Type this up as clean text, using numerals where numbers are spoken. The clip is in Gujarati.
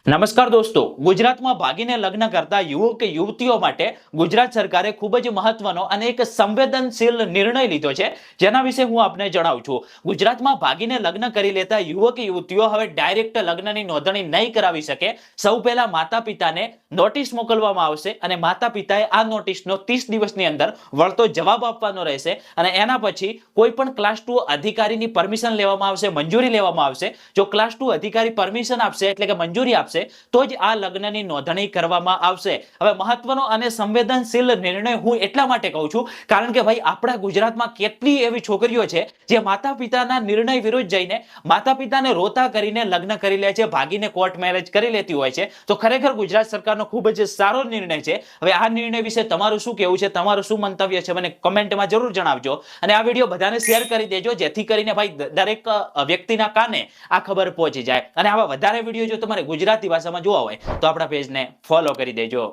નમસ્કાર દોસ્તો, ગુજરાતમાં ભાગીને લગ્ન કરતા યુવક કે યુવતીઓ માટે ગુજરાત સરકારે ખૂબ જ મહત્વનો અને એક સંવેદનશીલ નિર્ણય લીધો છે, જેના વિશે હું આપને જણાવું છું. ગુજરાતમાં ભાગીને લગ્ન કરી લેતા યુવક કે યુવતીઓ હવે ડાયરેક્ટ લગ્નની નોંધણી નહીં કરાવી શકે. સૌ પહેલા માતા પિતાને નોટિસ મોકલવામાં આવશે અને માતા પિતાએ આ નોટિસનો 30 દિવસની અંદર વળતો જવાબ આપવાનો રહેશે અને એના પછી કોઈ પણ ક્લાસ 2 અધિકારીની પરમિશન લેવામાં આવશે, મંજૂરી લેવામાં આવશે. જો ક્લાસ 2 અધિકારી પરમિશન આપશે એટલે કે મંજૂરી આપશે તો જ આ લગ્નની નોંધણી કરવામાં આવશે. હવે મહત્વનો અને સંવેદનશીલ નિર્ણય હું એટલા માટે કહું છું કારણ કે ભાઈ આપણા ગુજરાતમાં કેટલી એવી છોકરીઓ છે જે માતા પિતાના નિર્ણય વિરુદ્ધ જઈને માતા પિતાને રોતા કરીને લગ્ન કરી લે છે, ભાગીને કોર્ટ મેરેજ કરી લેતી હોય છે. તો ખરેખર ગુજરાત સરકારનો ખૂબ જ સારો નિર્ણય છે. હવે આ નિર્ણય વિશે તમારું શું કહેવું છે, તમારું શું મંતવ્ય છે, મને કમેન્ટમાં જરૂર જણાવજો અને આ વિડીયો બધાને શેર કરી દેજો જેથી કરીને ભાઈ દરેક વ્યક્તિના કાને આ ખબર પહોંચી જાય. અને આવા વધારે વિડીયો જો તમારે ગુજરાતી ભાષામાં જોવા હોય તો આપણા પેજને ફોલો કરી દેજો.